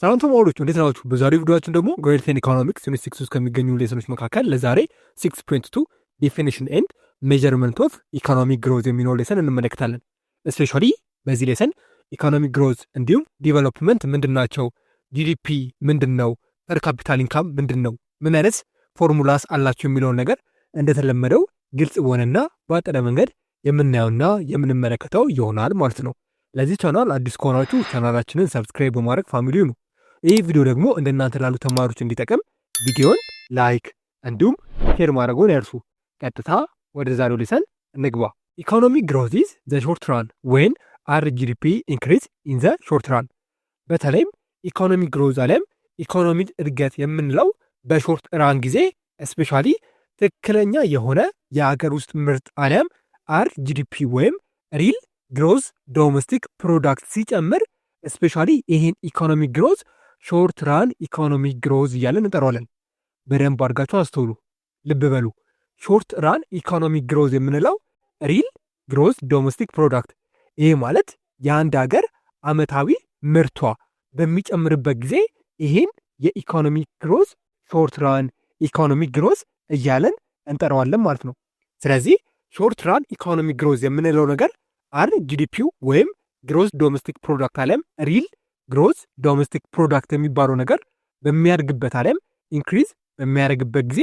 ሰላም ተማሪዎች እንዴት ናችሁ? በዛሬው ቪዲዮአችን ደግሞ ግሬድ 10 ኢኮኖሚክስ ዩኒት 6 ውስጥ ከሚገኙ ሌሰኖች መካከል ለዛሬ 6.2 ዴፊኒሽን ኤንድ ሜዠርመንት ኦፍ ኢኮኖሚክ ግሮዝ የሚለው ሌሰን እንመለከታለን። ስፔሻሊ በዚህ ሌሰን ኢኮኖሚክ ግሮዝ እንዲሁም ዲቨሎፕመንት ምንድናቸው፣ ጂዲፒ ምንድነው፣ ፐር ካፒታል ኢንካም ምንድነው፣ ምን አይነት ፎርሙላስ አላቸው የሚለውን ነገር እንደተለመደው ግልጽ በሆነና ባጠረ መንገድ የምናየውና የምንመለከተው ይሆናል ማለት ነው። ለዚህ ቻናል አዲስ ከሆናችሁ ቻናላችንን ሰብስክራይብ በማድረግ ፋሚሊ ሁኑ። ይህ ቪዲዮ ደግሞ እንደናንተ ላሉ ተማሪዎች እንዲጠቅም ቪዲዮን ላይክ እንዲሁም ሼር ማድረጉን ያርሱ። ቀጥታ ወደ ዛሬው ሌሰን እንግባ። ኢኮኖሚክ ግሮዝ ኢዝ ዘ ሾርት ራን ዌን አር ጂዲፒ ኢንክሪዝ ኢን ዘ ሾርት ራን። በተለይም ኢኮኖሚክ ግሮዝ አለም ኢኮኖሚ እድገት የምንለው በሾርት ራን ጊዜ ስፔሻሊ ትክክለኛ የሆነ የሀገር ውስጥ ምርት አለም አር ጂዲፒ ወይም ሪል ግሮዝ ዶሜስቲክ ፕሮዳክት ሲጨምር ስፔሻሊ ይህን ኢኮኖሚክ ግሮዝ ሾርት ራን ኢኮኖሚክ ግሮዝ እያለን እንጠራዋለን። በደንብ አድርጋችሁ አስተውሉ፣ ልብ በሉ። ሾርት ራን ኢኮኖሚክ ግሮዝ የምንለው ሪል ግሮዝ ዶሜስቲክ ፕሮዳክት፣ ይህ ማለት የአንድ ሀገር አመታዊ ምርቷ በሚጨምርበት ጊዜ ይህን የኢኮኖሚክ ግሮዝ ሾርት ራን ኢኮኖሚክ ግሮዝ እያለን እንጠራዋለን ማለት ነው። ስለዚህ ሾርት ራን ኢኮኖሚክ ግሮዝ የምንለው ነገር አር ጂዲፒው ወይም ግሮዝ ዶሜስቲክ ፕሮዳክት አለም ሪል ግሮዝ ዶሜስቲክ ፕሮዳክት የሚባለው ነገር በሚያድግበት አለም ኢንክሪዝ በሚያደርግበት ጊዜ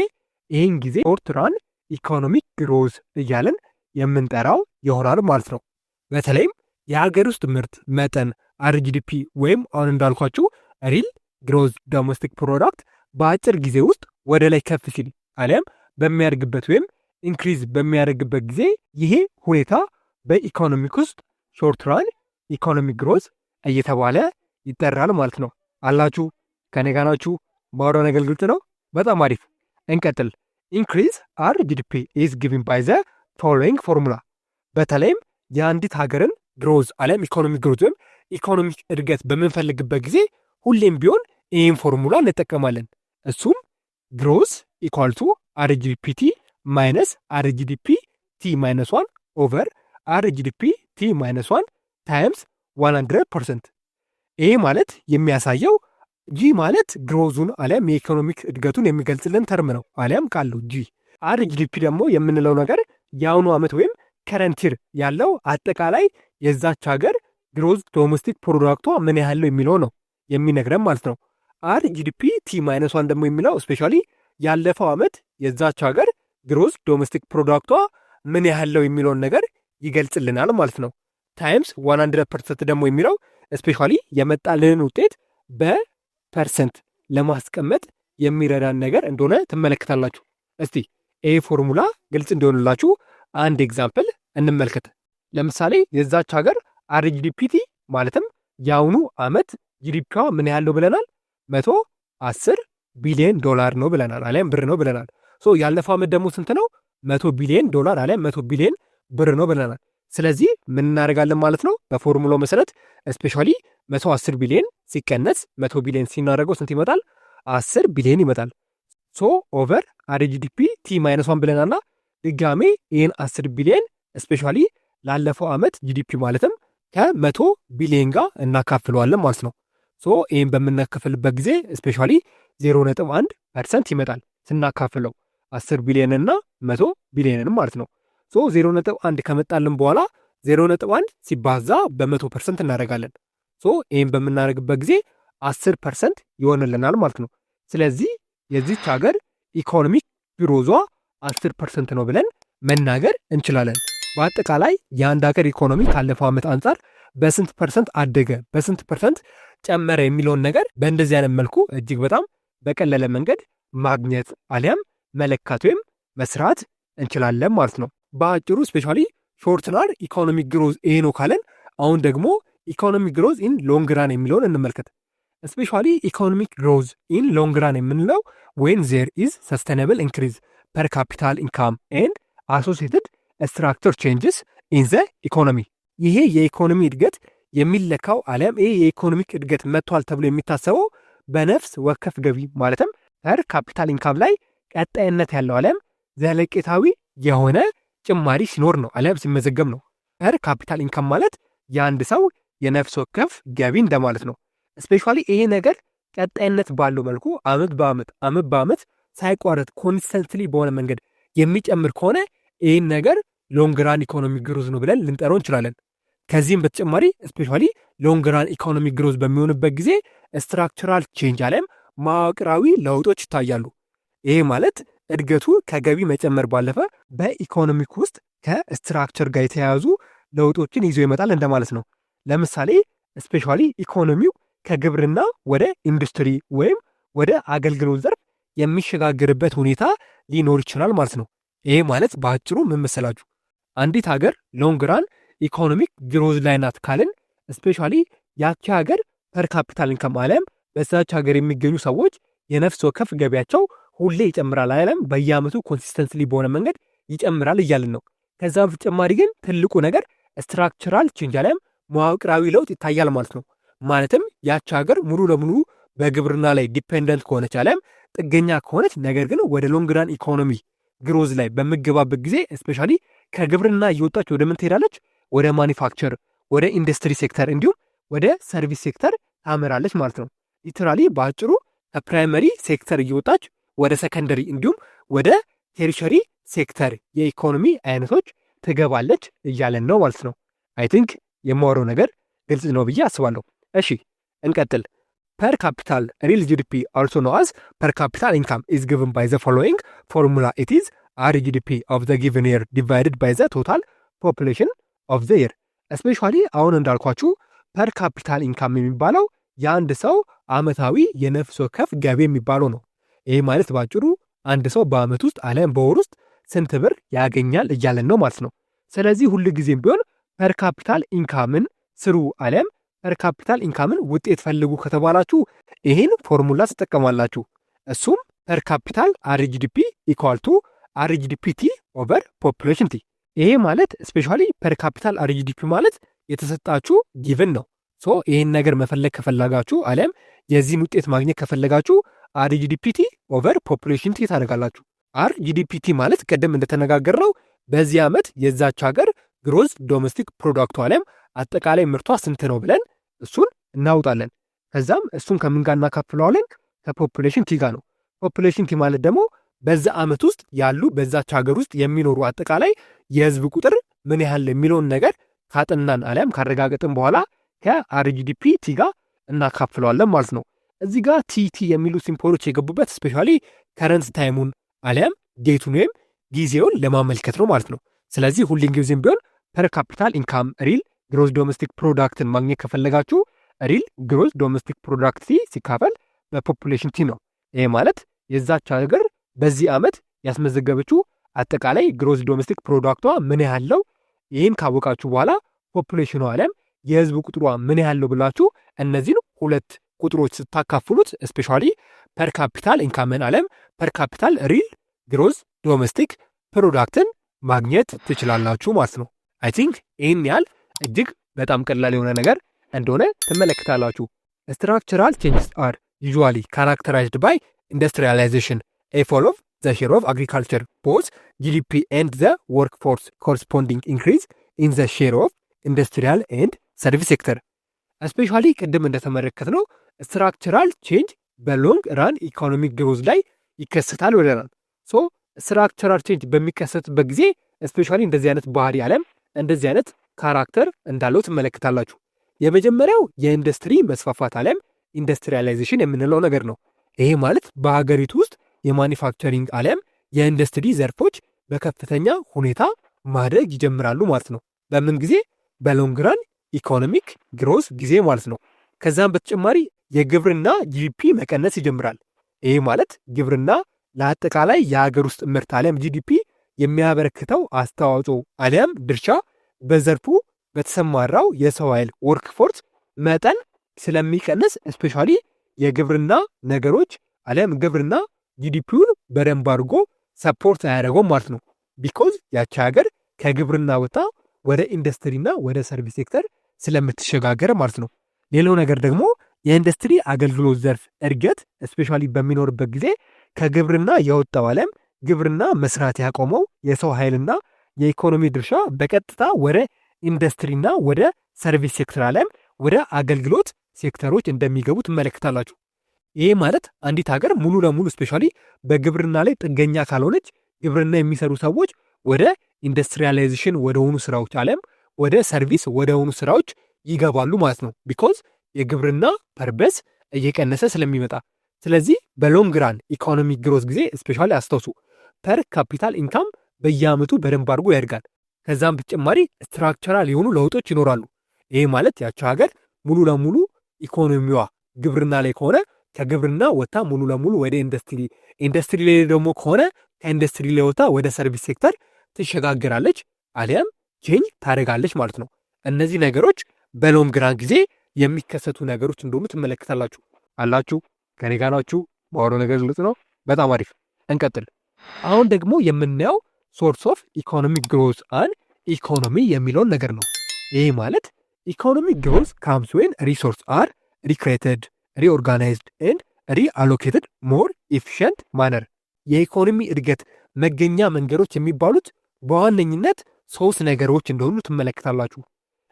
ይህን ጊዜ ሾርት ራን ኢኮኖሚክ ግሮዝ እያለን የምንጠራው ይሆናል ማለት ነው። በተለይም የሀገር ውስጥ ምርት መጠን አር ጂዲፒ ወይም አሁን እንዳልኳችሁ ሪል ግሮዝ ዶሜስቲክ ፕሮዳክት በአጭር ጊዜ ውስጥ ወደ ላይ ከፍ ሲል አሊያም በሚያድግበት ወይም ኢንክሪዝ በሚያደርግበት ጊዜ ይሄ ሁኔታ በኢኮኖሚክ ውስጥ ሾርት ራን ኢኮኖሚክ ግሮዝ እየተባለ ይጠራል ማለት ነው። አላችሁ ከኔ ጋር ናችሁ? ባዶ ነገር ግልጽ ነው። በጣም አሪፍ እንቀጥል። ኢንክሪዝ አር ጂዲፒ ኢዝ ጊቭን ባይ ዘ ፎሎዊንግ ፎርሙላ። በተለይም የአንዲት ሀገርን ግሮዝ አለም ኢኮኖሚክ ግሮዝ ወይም ኢኮኖሚክ እድገት በምንፈልግበት ጊዜ ሁሌም ቢሆን ይህን ፎርሙላ እንጠቀማለን። እሱም ግሮዝ ኢኳል ቱ አር ጂዲፒ ቲ ማይነስ አር ጂዲፒ ቲ ማይነስ 1 ኦቨር አር ጂዲፒ ቲ ማይነስ 1 ታይምስ 100%። ይሄ ማለት የሚያሳየው ጂ ማለት ግሮዙን አሊያም የኢኮኖሚክ እድገቱን የሚገልጽልን ተርም ነው፣ አሊያም ካለው ጂ። አር ጂዲፒ ደግሞ የምንለው ነገር የአሁኑ ዓመት ወይም ከረንቲር ያለው አጠቃላይ የዛች ሀገር ግሮዝ ዶሜስቲክ ፕሮዳክቷ ምን ያህል ነው የሚለው ነው የሚነግረን ማለት ነው። አር ጂዲፒ ቲ ማይነስ 1 ደግሞ የሚለው ስፔሻሊ ያለፈው ዓመት የዛች ሀገር ግሮዝ ዶሜስቲክ ፕሮዳክቷ ምን ያህል ነው የሚለውን ነገር ይገልጽልናል ማለት ነው። ታይምስ 100% ደግሞ የሚለው ስፔሻሊ የመጣልንን ውጤት በፐርሰንት ለማስቀመጥ የሚረዳን ነገር እንደሆነ ትመለከታላችሁ። እስቲ ይህ ፎርሙላ ግልጽ እንዲሆንላችሁ አንድ ኤግዛምፕል እንመልከት። ለምሳሌ የዛች ሀገር አር ጂዲፒቲ ማለትም የአሁኑ ዓመት ጂዲፒዋ ምን ያህል ነው ብለናል? 110 ቢሊዮን ዶላር ነው ብለናል፣ አሊያም ብር ነው ብለናል። ያለፈው ዓመት ደግሞ ስንት ነው? 100 ቢሊዮን ዶላር አሊያም 100 ቢሊዮን ብር ነው ብለናል። ስለዚህ ምን እናደርጋለን ማለት ነው? በፎርሙላው መሰረት ስፔሻሊ 110 ቢሊዮን ሲቀነስ 100 ቢሊዮን ሲናደርገው ስንት ይመጣል? 10 ቢሊዮን ይመጣል። ኦቨር አር ጂዲፒ ቲ ማይነስ 1 ብለናልና ድጋሜ ይህን 10 ቢሊዮን ስፔሻሊ ላለፈው ዓመት ጂዲፒ ማለትም ከ100 ቢሊዮን ጋር እናካፍለዋለን ማለት ነው። ይህን በምናካፍልበት ጊዜ ስፔሻሊ 0.1% ይመጣል ስናካፍለው 10 ቢሊዮን እና 100 ቢሊዮንን ማለት ነው። 0.1 ከመጣልን በኋላ 0.1 ሲባዛ በ100% እናደርጋለን። ይህም በምናደርግበት ጊዜ 10% ይሆንልናል ማለት ነው። ስለዚህ የዚች ሀገር ኢኮኖሚክ ግሮዟ 10% ነው ብለን መናገር እንችላለን። በአጠቃላይ የአንድ ሀገር ኢኮኖሚ ካለፈው ዓመት አንጻር በስንት ፐርሰንት አደገ፣ በስንት ፐርሰንት ጨመረ የሚለውን ነገር በእንደዚህ አይነት መልኩ እጅግ በጣም በቀለለ መንገድ ማግኘት አሊያም መለካት ወይም መስራት እንችላለን ማለት ነው። በአጭሩ ስፔሻሊ ሾርት ራን ኢኮኖሚክ ግሮዝ ይሄ ነው ካለን፣ አሁን ደግሞ ኢኮኖሚክ ግሮዝ ኢን ሎንግ ራን የሚለውን እንመልከት። ስፔሻሊ ኢኮኖሚክ ግሮዝ ኢን ሎንግ ራን የምንለው ዌን ዜር ኢዝ ሰስተነብል ኢንክሪዝ ፐር ካፒታል ኢንካም ኤንድ አሶሲየትድ ስትራክቸር ቼንጅስ ኢን ዘ ኢኮኖሚ። ይሄ የኢኮኖሚ እድገት የሚለካው አሊያም ይሄ የኢኮኖሚክ እድገት መጥቷል ተብሎ የሚታሰበው በነፍስ ወከፍ ገቢ ማለትም ፐር ካፒታል ኢንካም ላይ ቀጣይነት ያለው አሊያም ዘለቄታዊ የሆነ ጭማሪ ሲኖር ነው አሊያም ሲመዘገብ ነው። ፐር ካፒታል ኢንካም ማለት የአንድ ሰው የነፍስ ወከፍ ገቢ እንደማለት ነው። ስፔሻሊ ይሄ ነገር ቀጣይነት ባለው መልኩ አመት በአመት ሳይቋረጥ ኮንስተንትሊ በሆነ መንገድ የሚጨምር ከሆነ ይህን ነገር ሎንግራን ኢኮኖሚ ግሮዝ ነው ብለን ልንጠራው እንችላለን። ከዚህም በተጨማሪ ስፔሻሊ ሎንግራን ኢኮኖሚ ግሮዝ በሚሆንበት ጊዜ ስትራክቸራል ቼንጅ አለም መዋቅራዊ ለውጦች ይታያሉ። ይሄ ማለት እድገቱ ከገቢ መጨመር ባለፈ በኢኮኖሚክ ውስጥ ከስትራክቸር ጋር የተያያዙ ለውጦችን ይዞ ይመጣል እንደማለት ነው። ለምሳሌ ስፔሻሊ ኢኮኖሚው ከግብርና ወደ ኢንዱስትሪ ወይም ወደ አገልግሎት ዘርፍ የሚሸጋገርበት ሁኔታ ሊኖር ይችላል ማለት ነው። ይሄ ማለት በአጭሩ ምን መሰላችሁ? አንዲት ሀገር ሎንግራን ኢኮኖሚክ ግሮዝ ላይ ናት ካልን ስፔሻሊ ያቺ ሀገር ፐር ካፒታል ኢንካም አለም በዛች ሀገር የሚገኙ ሰዎች የነፍስ ወከፍ ገቢያቸው ሁሌ ይጨምራል አለም በየአመቱ ኮንሲስተንትሊ በሆነ መንገድ ይጨምራል እያልን ነው። ከዛ በተጨማሪ ግን ትልቁ ነገር ስትራክቸራል ቼንጅ አለም መዋቅራዊ ለውጥ ይታያል ማለት ነው። ማለትም ያቺ ሀገር ሙሉ ለሙሉ በግብርና ላይ ዲፔንደንት ከሆነች አለም ጥገኛ ከሆነች ነገር ግን ወደ ሎንግራን ኢኮኖሚ ግሮዝ ላይ በምገባበት ጊዜ ስፔሻሊ ከግብርና እየወጣች ወደ ምን ትሄዳለች? ወደ ማኒፋክቸር፣ ወደ ኢንዱስትሪ ሴክተር እንዲሁም ወደ ሰርቪስ ሴክተር ታመራለች ማለት ነው። ሊትራሊ በአጭሩ ከፕራይመሪ ሴክተር እየወጣች ወደ ሰከንደሪ እንዲሁም ወደ ቴሪሸሪ ሴክተር የኢኮኖሚ አይነቶች ትገባለች እያለን ነው ማለት ነው። አይ ቲንክ የማወራው ነገር ግልጽ ነው ብዬ አስባለሁ። እሺ እንቀጥል። ፐር ካፒታል ሪል ጂዲፒ also known as per capital income is given by the following formula. It is RGDP of the given year divided by the total population of the year. especially አሁን እንዳልኳችሁ ፐር ካፒታል ኢንካም የሚባለው የአንድ ሰው አመታዊ የነፍስ ወከፍ ገቢ የሚባለው ነው። ይሄ ማለት ባጭሩ አንድ ሰው በአመት ውስጥ አለም በወር ውስጥ ስንት ብር ያገኛል እያለን ነው ማለት ነው። ስለዚህ ሁሉ ጊዜም ቢሆን ፐር ካፒታል ኢንካምን ስሩ አለም ፐር ካፒታል ኢንካምን ውጤት ፈልጉ ከተባላችሁ ይሄን ፎርሙላ ትጠቀማላችሁ። እሱም ፐር ካፒታል አርጂዲፒ ኢኳል ቱ አርጂዲፒ ቲ ኦቨር ፖፑሌሽን ቲ። ይሄ ማለት ስፔሻሊ ፐር ካፒታል አርጂዲፒ ማለት የተሰጣችሁ ጊቭን ነው። ሶ ይሄን ነገር መፈለግ ከፈለጋችሁ አለም የዚህን ውጤት ማግኘት ከፈለጋችሁ አርጂዲፒ ቲ ኦቨር ፖፑሌሽን ቲ ታደርጋላችሁ። አርጂዲፒ ቲ ማለት ቀደም እንደተነጋገርነው በዚህ ዓመት የዛች ሀገር ግሮዝ ዶሜስቲክ ፕሮዳክቱ አለም አጠቃላይ ምርቷ ስንት ነው ብለን እሱን እናውጣለን። ከዛም እሱን ከምን ጋር እናካፍለዋለን? ከፖፑሌሽን ቲ ጋር ነው። ፖፑሌሽን ቲ ማለት ደግሞ በዛ ዓመት ውስጥ ያሉ በዛች ሀገር ውስጥ የሚኖሩ አጠቃላይ የህዝብ ቁጥር ምን ያህል የሚለውን ነገር ካጥናን አሊያም ካረጋገጥን በኋላ ከአርጂዲፒ ቲ ጋር እናካፍለዋለን ማለት ነው። እዚህ ጋር ቲቲ የሚሉ ሲምቦሎች የገቡበት ስፔሻሊ ከረንት ታይሙን አሊያም ዴቱን ወይም ጊዜውን ለማመልከት ነው ማለት ነው። ስለዚህ ሁሌም ጊዜም ቢሆን ፐር ካፒታል ኢንካም ሪል ግሮስ ዶሜስቲክ ፕሮዳክትን ማግኘት ከፈለጋችሁ ሪል ግሮስ ዶሜስቲክ ፕሮዳክት ቲ ሲካፈል በፖፑሌሽን ቲ ነው። ይሄ ማለት የዛች ሀገር በዚህ ዓመት ያስመዘገበችው አጠቃላይ ግሮስ ዶሜስቲክ ፕሮዳክቷ ምን ያህል ነው። ይህን ካወቃችሁ በኋላ ፖፑሌሽኑ አለም የህዝብ ቁጥሯ ምን ያህል ነው ብላችሁ እነዚህን ሁለት ቁጥሮች ስታካፍሉት ስፔሻሊ ፐር ካፒታል ኢንካምን አለም ፐር ካፒታል ሪል ግሮስ ዶሜስቲክ ፕሮዳክትን ማግኘት ትችላላችሁ ማለት ነው። አይ ቲንክ ይህን ያህል እጅግ በጣም ቀላል የሆነ ነገር እንደሆነ ትመለከታላችሁ። ስትራክቸራል ቼንጅስ አር ዩዥዋሊ ካራክተራይዝድ ባይ ኢንዱስትሪያላይዜሽን ኤ ፎል ኦፍ ዘ ሼር ኦፍ አግሪካልቸር ቦዝ ጂዲፒ ኤንድ ዘ ወርክ ፎርስ ኮረስፖንዲንግ ኢንክሪዝ ኢን ዘ ሼር ኦፍ ኢንዱስትሪያል ኤንድ ሰርቪስ ሴክተር። እስፔሻሊ ቅድም እንደተመለከትነው ስትራክቸራል ቼንጅ በሎንግ ራን ኢኮኖሚክ ግሮዝ ላይ ይከሰታል ብለናል። ሶ ስትራክቸራል ቼንጅ በሚከሰትበት ጊዜ እስፔሻሊ እንደዚህ አይነት ባህሪ አለም እንደዚህ አይነት ካራክተር እንዳለው ትመለከታላችሁ። የመጀመሪያው የኢንዱስትሪ መስፋፋት አለም ኢንዱስትሪያላይዜሽን የምንለው ነገር ነው። ይሄ ማለት በሀገሪቱ ውስጥ የማኒፋክቸሪንግ አለም የኢንዱስትሪ ዘርፎች በከፍተኛ ሁኔታ ማደግ ይጀምራሉ ማለት ነው። በምን ጊዜ? በሎንግራን ኢኮኖሚክ ግሮዝ ጊዜ ማለት ነው። ከዛም በተጨማሪ የግብርና ጂዲፒ መቀነስ ይጀምራል። ይሄ ማለት ግብርና ለአጠቃላይ የሀገር ውስጥ ምርት አለም ጂዲፒ የሚያበረክተው አስተዋጽኦ አለም ድርሻ በዘርፉ በተሰማራው የሰው ኃይል ወርክ ፎርስ መጠን ስለሚቀንስ ስፔሻሊ የግብርና ነገሮች አለም ግብርና ጂዲፒውን በደንብ አድርጎ ሰፖርት አያደርገውም ማለት ነው። ቢኮዝ ያቺ ሀገር ከግብርና ወጣ ወደ ኢንዱስትሪና ወደ ሰርቪስ ሴክተር ስለምትሸጋገር ማለት ነው። ሌላው ነገር ደግሞ የኢንዱስትሪ አገልግሎት ዘርፍ እድገት ስፔሻሊ በሚኖርበት ጊዜ ከግብርና የወጣው አለም ግብርና መስራት ያቆመው የሰው ኃይልና የኢኮኖሚ ድርሻ በቀጥታ ወደ ኢንዱስትሪና ወደ ሰርቪስ ሴክተር አለም ወደ አገልግሎት ሴክተሮች እንደሚገቡ ትመለከታላችሁ። ይሄ ማለት አንዲት ሀገር ሙሉ ለሙሉ ስፔሻሊ በግብርና ላይ ጥገኛ ካልሆነች ግብርና የሚሰሩ ሰዎች ወደ ኢንዱስትሪያላይዜሽን ወደ ሆኑ ስራዎች አለም ወደ ሰርቪስ ወደ ሆኑ ስራዎች ይገባሉ ማለት ነው። ቢኮዝ የግብርና ፐርበስ እየቀነሰ ስለሚመጣ። ስለዚህ በሎንግ ራን ኢኮኖሚክ ግሮዝ ጊዜ ስፔሻሊ አስታውሱ ፐር ካፒታል ኢንካም በየአመቱ በደንብ አድርጎ ያድጋል። ከዛም በተጨማሪ ስትራክቸራል የሆኑ ለውጦች ይኖራሉ። ይሄ ማለት ያቸው ሀገር ሙሉ ለሙሉ ኢኮኖሚዋ ግብርና ላይ ከሆነ ከግብርና ወጣ ሙሉ ለሙሉ ወደ ኢንዱስትሪ ላይ ደግሞ ከሆነ ከኢንዱስትሪ ላይ ወጣ ወደ ሰርቪስ ሴክተር ትሸጋግራለች አሊያም ቼንጅ ታደርጋለች ማለት ነው። እነዚህ ነገሮች በሎንግ ራን ጊዜ የሚከሰቱ ነገሮች እንደሆኑ ትመለከታላችሁ። አላችሁ ከኔ ጋር ናችሁ? ባወራው ነገር ግልጽ ነው። በጣም አሪፍ እንቀጥል። አሁን ደግሞ የምናየው ሶርስ ኦፍ ኢኮኖሚክ ግሮዝ አን ኢኮኖሚ የሚለውን ነገር ነው። ይህ ማለት ኢኮኖሚክ ግሮዝ ካምስ ዌን ሪሶርስ አር ሪክሬትድ ሪኦርጋናይዝድ ኤንድ ሪአሎኬትድ ሞር ኢፊሽንት ማነር። የኢኮኖሚ እድገት መገኛ መንገዶች የሚባሉት በዋነኝነት 3 ነገሮች እንደሆኑ ትመለከታላችሁ።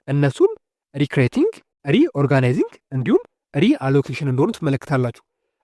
እነሱም ሪክሬቲንግ፣ ሪኦርጋናይዚንግ እንዲሁም ሪአሎኬሽን እንደሆኑ ትመለከታላችሁ።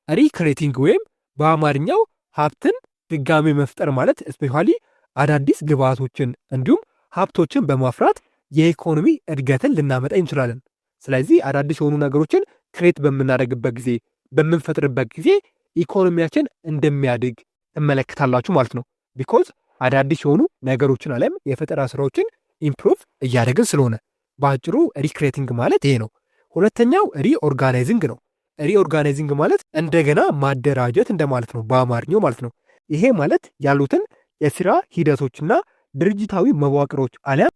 ሪክሬቲንግ ወይም በአማርኛው ሀብትን ድጋሚ መፍጠር ማለት ስፔሻሊ አዳዲስ ግብዓቶችን እንዲሁም ሀብቶችን በማፍራት የኢኮኖሚ እድገትን ልናመጣ እንችላለን። ስለዚህ አዳዲስ የሆኑ ነገሮችን ክሬት በምናደርግበት ጊዜ በምንፈጥርበት ጊዜ ኢኮኖሚያችን እንደሚያድግ ትመለከታላችሁ ማለት ነው። ቢኮዝ አዳዲስ የሆኑ ነገሮችን አለም የፈጠራ ስራዎችን ኢምፕሩቭ እያደረግን ስለሆነ በአጭሩ ሪክሬቲንግ ማለት ይሄ ነው። ሁለተኛው ሪኦርጋናይዚንግ ነው። ሪኦርጋናይዚንግ ማለት እንደገና ማደራጀት እንደማለት ነው በአማርኛው ማለት ነው። ይሄ ማለት ያሉትን የስራ ሂደቶችና ድርጅታዊ መዋቅሮች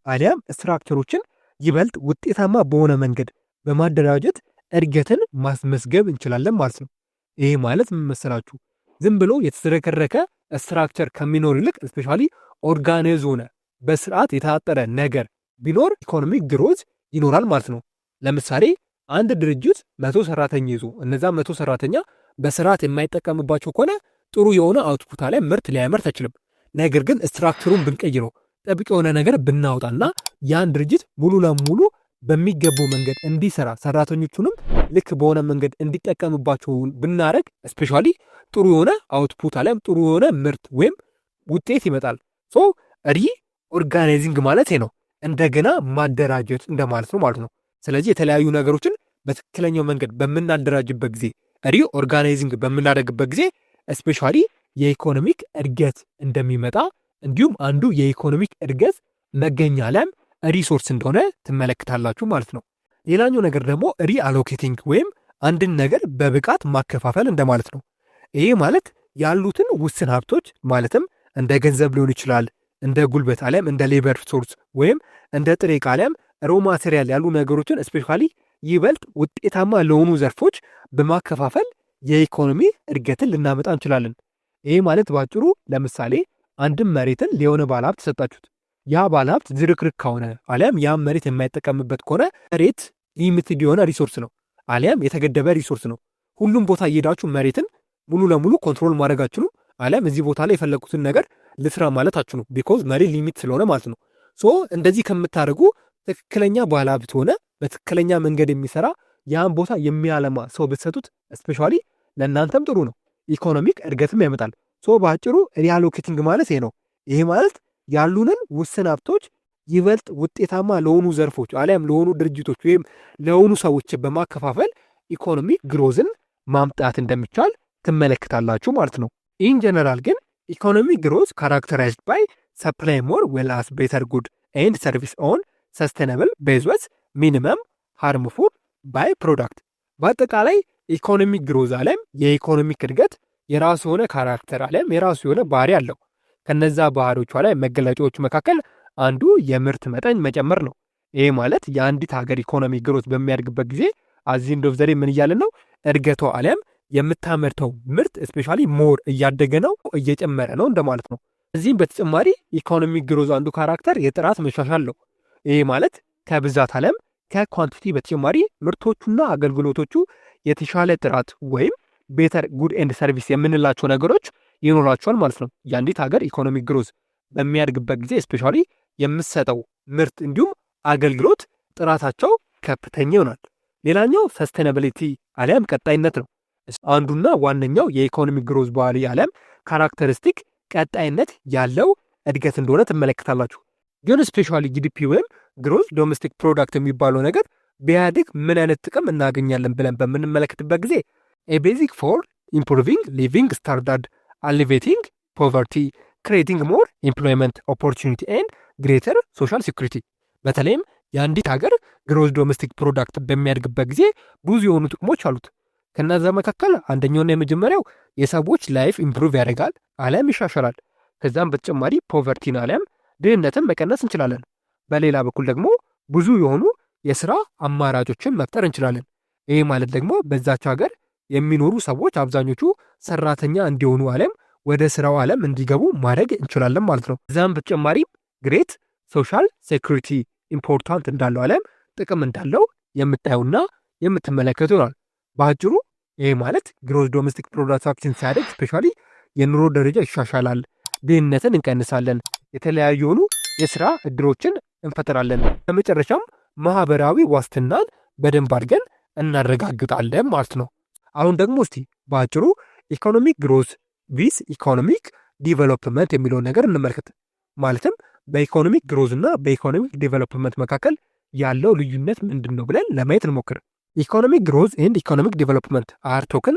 አሊያም ስትራክቸሮችን ይበልጥ ውጤታማ በሆነ መንገድ በማደራጀት እድገትን ማስመዝገብ እንችላለን ማለት ነው። ይሄ ማለት ምን መሰላችሁ? ዝም ብሎ የተዝረከረከ ስትራክቸር ከሚኖር ይልቅ ስፔሻሊ ኦርጋናይዝ ሆነ በስርዓት የታጠረ ነገር ቢኖር ኢኮኖሚክ ግሮዝ ይኖራል ማለት ነው። ለምሳሌ አንድ ድርጅት 100 ሰራተኛ ይዞ እነዛ 100 ሰራተኛ በስርዓት የማይጠቀምባቸው ከሆነ ጥሩ የሆነ አውትፑት ላይ ምርት ሊያመርት አይችልም። ነገር ግን ስትራክቸሩን ብንቀይረው ጠብቅ የሆነ ነገር ብናወጣና ያን ድርጅት ሙሉ ለሙሉ በሚገባው መንገድ እንዲሰራ ሰራተኞቹንም ልክ በሆነ መንገድ እንዲጠቀምባቸው ብናረግ ስፔሻሊ ጥሩ የሆነ አውትፑት አለም ጥሩ የሆነ ምርት ወይም ውጤት ይመጣል። ሶ ሪኦርጋናይዚንግ ማለት ነው እንደገና ማደራጀት እንደማለት ነው ማለት ነው። ስለዚህ የተለያዩ ነገሮችን በትክክለኛው መንገድ በምናደራጅበት ጊዜ ሪኦርጋናይዚንግ በምናደርግበት ጊዜ ስፔሻሊ የኢኮኖሚክ እድገት እንደሚመጣ እንዲሁም አንዱ የኢኮኖሚክ እድገት መገኛ ላይም ሪሶርስ እንደሆነ ትመለከታላችሁ ማለት ነው። ሌላኛው ነገር ደግሞ ሪአሎኬቲንግ ወይም አንድን ነገር በብቃት ማከፋፈል እንደማለት ነው። ይሄ ማለት ያሉትን ውስን ሀብቶች ማለትም እንደ ገንዘብ ሊሆን ይችላል፣ እንደ ጉልበት አሊያም እንደ ሌበር ሶርስ ወይም እንደ ጥሬ ዕቃ አሊያም ሮ ማቴሪያል ያሉ ነገሮችን ስፔሻሊ ይበልጥ ውጤታማ ለሆኑ ዘርፎች በማከፋፈል የኢኮኖሚ እድገትን ልናመጣ እንችላለን። ይሄ ማለት ባጭሩ ለምሳሌ አንድም መሬትን ለሆነ ባለሀብት ሰጣችሁት። ያ ባለሀብት ዝርክርክ ከሆነ አሊያም ያ መሬት የማይጠቀምበት ከሆነ መሬት ሊሚትድ የሆነ ሪሶርስ ነው አሊያም የተገደበ ሪሶርስ ነው። ሁሉም ቦታ እየሄዳችሁ መሬትን ሙሉ ለሙሉ ኮንትሮል ማድረግ አትችሉም። አሊያም እዚህ ቦታ ላይ የፈለጉትን ነገር ልስራ ማለት አትችሉም። ቢኮዝ መሬት ሊሚት ስለሆነ ማለት ነው። ሶ እንደዚህ ከምታደርጉ ትክክለኛ ባለሀብት ሆነ በትክክለኛ መንገድ የሚሰራ ያን ቦታ የሚያለማ ሰው ብትሰጡት ስፔሻሊ ለእናንተም ጥሩ ነው፣ ኢኮኖሚክ እድገትም ያመጣል። ሶ በአጭሩ ሪአሎኬቲንግ ማለት ይሄ ነው። ይሄ ማለት ያሉንን ውስን ሀብቶች ይበልጥ ውጤታማ ለሆኑ ዘርፎች አሊያም ለሆኑ ድርጅቶች ወይም ለሆኑ ሰዎች በማከፋፈል ኢኮኖሚክ ግሮዝን ማምጣት እንደሚቻል ትመለከታላችሁ ማለት ነው። ኢን ጀነራል ግን ኢኮኖሚክ ግሮዝ ካራክተራይዝድ ባይ ሰፕላይ ሞር ዌል አስ ቤተር ጉድ ኤንድ ሰርቪስ ኦን ሰስቴናብል ቤዝወስ ሚኒመም ሃርምፉል ባይ ፕሮዳክት። በአጠቃላይ ኢኮኖሚክ ግሮዝ አለም የኢኮኖሚክ እድገት የራሱ የሆነ ካራክተር አለም የራሱ የሆነ ባህሪ አለው። ከነዛ ባህሪዎቿ ላይ መገለጫዎቹ መካከል አንዱ የምርት መጠን መጨመር ነው። ይሄ ማለት የአንዲት ሀገር ኢኮኖሚ ግሮዝ በሚያድግበት ጊዜ አዚን ዶፍ ዘሬ ምን እያለን ነው? እድገቷ አለም የምታመርተው ምርት ስፔሻሊ ሞር እያደገ ነው እየጨመረ ነው እንደማለት ነው። እዚህም በተጨማሪ ኢኮኖሚክ ግሮዝ አንዱ ካራክተር የጥራት መሻሻል ነው። ይሄ ማለት ከብዛት አለም ከኳንቲቲ በተጨማሪ ምርቶቹና አገልግሎቶቹ የተሻለ ጥራት ወይም ቤተር ጉድ ኤንድ ሰርቪስ የምንላቸው ነገሮች ይኖራቸዋል ማለት ነው። የአንዲት ሀገር ኢኮኖሚክ ግሮዝ በሚያድግበት ጊዜ ስፔሻሊ የምትሰጠው ምርት እንዲሁም አገልግሎት ጥራታቸው ከፍተኛ ይሆናል። ሌላኛው ሰስቴናቢሊቲ አሊያም ቀጣይነት ነው። አንዱና ዋነኛው የኢኮኖሚክ ግሮዝ ባህሪ አሊያም ካራክተሪስቲክ ቀጣይነት ያለው እድገት እንደሆነ ትመለከታላችሁ። ግን ስፔሻሊ ጂዲፒ ወይም ግሮዝ ዶሜስቲክ ፕሮዳክት የሚባለው ነገር ቢያድግ ምን አይነት ጥቅም እናገኛለን ብለን በምንመለከትበት ጊዜ ቤዚክ ፎር ኢምፕሩቪንግ ሊቪንግ ስታንዳርድ፣ አሊቬቲንግ ፖቨርቲ፣ ክሬቲንግ ሞር ኤምፕሎይመንት ኦፖርቹኒቲ ኤንድ ግሬተር ሶሻል ሴኩሪቲ። በተለይም የአንዲት ሀገር ግሮዝ ዶሜስቲክ ፕሮዳክት በሚያድግበት ጊዜ ብዙ የሆኑ ጥቅሞች አሉት። ከነዛ መካከል አንደኛውና የመጀመሪያው የሰዎች ላይፍ ኢምፕሩቭ ያደርጋል አሊያም ይሻሻላል። ከዛም በተጨማሪ ፖቨርቲን አሊያም ድህነትን መቀነስ እንችላለን። በሌላ በኩል ደግሞ ብዙ የሆኑ የስራ አማራጮችን መፍጠር እንችላለን። ይህ ማለት ደግሞ በዛች ሀገር የሚኖሩ ሰዎች አብዛኞቹ ሰራተኛ እንዲሆኑ አሊያም ወደ ስራው ዓለም እንዲገቡ ማድረግ እንችላለን ማለት ነው። ከዛም በተጨማሪም ግሬት ሶሻል ሴኩሪቲ ኢምፖርታንት እንዳለው አሊያም ጥቅም እንዳለው የምታዩና የምትመለከቱ ይሆናል። በአጭሩ ይህ ማለት ግሮዝ ዶሜስቲክ ፕሮዳክታችን ሲያደግ ስፔሻሊ የኑሮ ደረጃ ይሻሻላል፣ ድህነትን እንቀንሳለን፣ የተለያዩ የሆኑ የስራ እድሎችን እንፈጥራለን፣ በመጨረሻም ማህበራዊ ዋስትናን በደንብ አድርገን እናረጋግጣለን ማለት ነው። አሁን ደግሞ እስቲ በአጭሩ ኢኮኖሚክ ግሮዝ ቪስ ኢኮኖሚክ ዲቨሎፕመንት የሚለውን ነገር እንመልከት። ማለትም በኢኮኖሚክ ግሮዝ እና በኢኮኖሚክ ዲቨሎፕመንት መካከል ያለው ልዩነት ምንድን ነው ብለን ለማየት እንሞክር። ኢኮኖሚክ ግሮዝ ኤንድ ኢኮኖሚክ ዲቨሎፕመንት አር ቶክን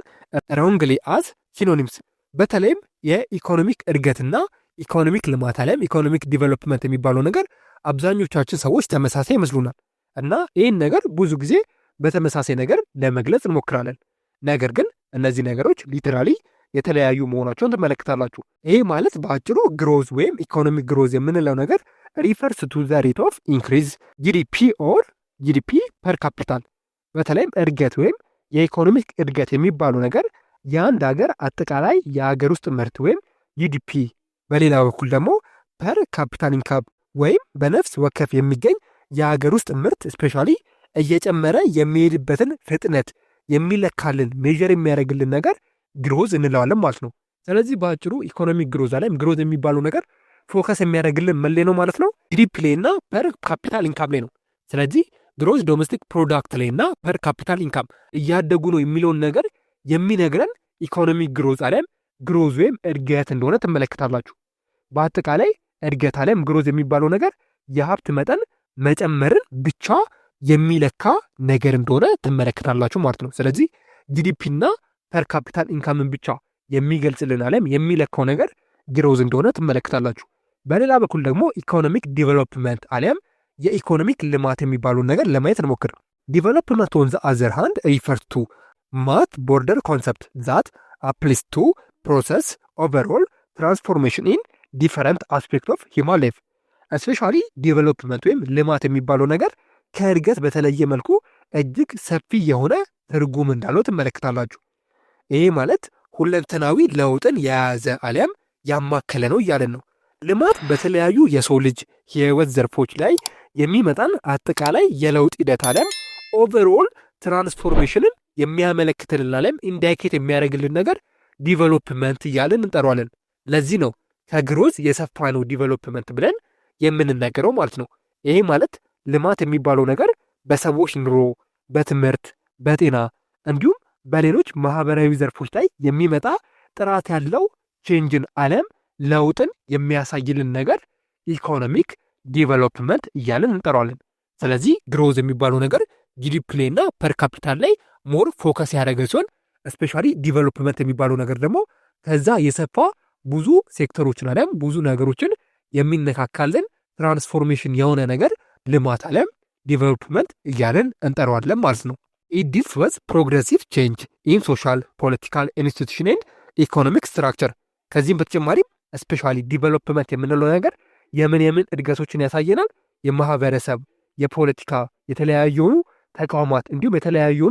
ሮንግሊ አዝ ሲኖኒምስ። በተለይም የኢኮኖሚክ እድገትና ኢኮኖሚክ ልማት አለም ኢኮኖሚክ ዲቨሎፕመንት የሚባለው ነገር አብዛኞቻችን ሰዎች ተመሳሳይ ይመስሉናል እና ይህን ነገር ብዙ ጊዜ በተመሳሳይ ነገር ለመግለጽ እንሞክራለን። ነገር ግን እነዚህ ነገሮች ሊተራሊ የተለያዩ መሆናቸውን ትመለከታላችሁ። ይህ ማለት በአጭሩ ግሮዝ ወይም ኢኮኖሚክ ግሮዝ የምንለው ነገር ሪፈርስ ቱ ዘ ሬት ኦፍ ኢንክሪዝ ጂዲፒ ኦር ጂዲፒ ፐር ካፒታል። በተለይም እድገት ወይም የኢኮኖሚክ እድገት የሚባለው ነገር የአንድ ሀገር አጠቃላይ የሀገር ውስጥ ምርት ወይም ጂዲፒ፣ በሌላ በኩል ደግሞ ፐር ካፒታል ኢንካም ወይም በነፍስ ወከፍ የሚገኝ የሀገር ውስጥ ምርት ስፔሻሊ እየጨመረ የሚሄድበትን ፍጥነት የሚለካልን ሜዥር የሚያደርግልን ነገር ግሮዝ እንለዋለን ማለት ነው። ስለዚህ በአጭሩ ኢኮኖሚክ ግሮዝ አለም ግሮዝ የሚባለው ነገር ፎከስ የሚያደርግልን መሌ ነው ማለት ነው፣ ጂዲፒ ላይ እና ፐር ካፒታል ኢንካም ላይ ነው። ስለዚህ ግሮዝ ዶሜስቲክ ፕሮዳክት ላይ እና ፐር ካፒታል ኢንካም እያደጉ ነው የሚለውን ነገር የሚነግረን ኢኮኖሚክ ግሮዝ አለም ግሮዝ ወይም እድገት እንደሆነ ትመለከታላችሁ። በአጠቃላይ እድገት አለም ግሮዝ የሚባለው ነገር የሀብት መጠን መጨመርን ብቻ የሚለካ ነገር እንደሆነ ትመለከታላችሁ ማለት ነው። ስለዚህ ጂዲፒ እና ፐር ካፒታል ኢንካምን ብቻ የሚገልጽልን አለም የሚለካው ነገር ግሮዝ እንደሆነ ትመለከታላችሁ። በሌላ በኩል ደግሞ ኢኮኖሚክ ዲቨሎፕመንት አሊያም የኢኮኖሚክ ልማት የሚባሉን ነገር ለማየት እንሞክር። ዲቨሎፕመንት ኦን ዘ አዘር ሃንድ ሪፈርስ ቱ ማት ቦርደር ኮንሰፕት ዛት አፕሊስ ቱ ፕሮሰስ ኦቨርኦል ትራንስፎርሜሽን ኢን ዲፈረንት አስፔክት ኦፍ ሂውማን ላይፍ። እስፔሻሊ ዲቨሎፕመንት ወይም ልማት የሚባለው ነገር ከእድገት በተለየ መልኩ እጅግ ሰፊ የሆነ ትርጉም እንዳለው ትመለከታላችሁ። ይሄ ማለት ሁለንተናዊ ለውጥን የያዘ አሊያም ያማከለ ነው እያለን ነው። ልማት በተለያዩ የሰው ልጅ የህይወት ዘርፎች ላይ የሚመጣን አጠቃላይ የለውጥ ሂደት አሊያም ኦቨርኦል ትራንስፎርሜሽንን የሚያመለክትልን አሊያም ኢንዳይኬት የሚያደርግልን ነገር ዲቨሎፕመንት እያለን እንጠሯለን። ለዚህ ነው ከግሮዝ የሰፋ ነው ዲቨሎፕመንት ብለን የምንናገረው ማለት ነው። ይሄ ማለት ልማት የሚባለው ነገር በሰዎች ኑሮ፣ በትምህርት፣ በጤና እንዲሁም በሌሎች ማህበራዊ ዘርፎች ላይ የሚመጣ ጥራት ያለው ቼንጅን አለም ለውጥን የሚያሳይልን ነገር ኢኮኖሚክ ዲቨሎፕመንት እያለን እንጠራዋለን። ስለዚህ ግሮዝ የሚባለው ነገር ጂዲፒ ላይ እና ፐር ካፒታል ላይ ሞር ፎከስ ያደረገ ሲሆን ስፔሻሊ ዲቨሎፕመንት የሚባለው ነገር ደግሞ ከዛ የሰፋ ብዙ ሴክተሮችን አለም ብዙ ነገሮችን የሚነካካልን ትራንስፎርሜሽን የሆነ ነገር ልማት አለም ዲቨሎፕመንት እያለን እንጠራዋለን ማለት ነው። ኢት ዲልስ ወዝ ፕሮግሬሲቭ ቼንጅ ኢን ሶሻል ፖለቲካል ኢንስቲቱሽን ኤንድ ኢኮኖሚክ ስትራክቸር። ከዚህም በተጨማሪም ስፔሻሊ ዲቨሎፕመንት የምንለው ነገር የምን እድገቶችን ያሳየናል? የማህበረሰብ፣ የፖለቲካ፣ የተለያዩ ተቋማት እንዲሁም የተለያዩ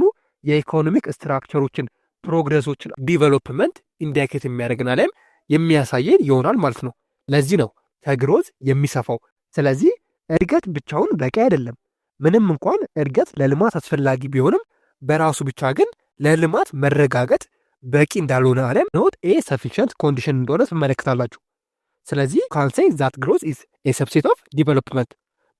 የኢኮኖሚክ ስትራክቸሮችን ፕሮግሬሶችን ዲቨሎፕመንት ኢንዳይኬት የሚያደርግን አለም የሚያሳየን ይሆናል ማለት ነው። ለዚህ ነው ከግሮዝ የሚሰፋው። ስለዚህ እድገት ብቻውን በቂ አይደለም። ምንም እንኳን እድገት ለልማት አስፈላጊ ቢሆንም በራሱ ብቻ ግን ለልማት መረጋገጥ በቂ እንዳልሆነ አለም ኖት ኤ ሰፊሽንት ኮንዲሽን እንደሆነ ትመለከታላችሁ። ስለዚህ ካንሴይ ዛት ግሮዝ ኢዝ ኤ ሰብሴት ኦፍ ዲቨሎፕመንት።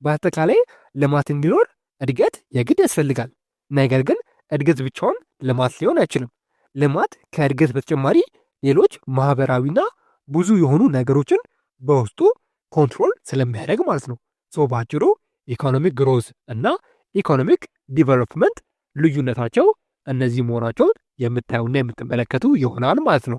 በአጠቃላይ ልማት እንዲኖር እድገት የግድ ያስፈልጋል። ነገር ግን እድገት ብቻውን ልማት ሊሆን አይችልም። ልማት ከእድገት በተጨማሪ ሌሎች ማህበራዊና ብዙ የሆኑ ነገሮችን በውስጡ ኮንትሮል ስለሚያደርግ ማለት ነው። ሶ በአጭሩ ኢኮኖሚክ ግሮዝ እና ኢኮኖሚክ ዲቨሎፕመንት ልዩነታቸው እነዚህ መሆናቸውን የምታዩና የምትመለከቱ ይሆናል ማለት ነው።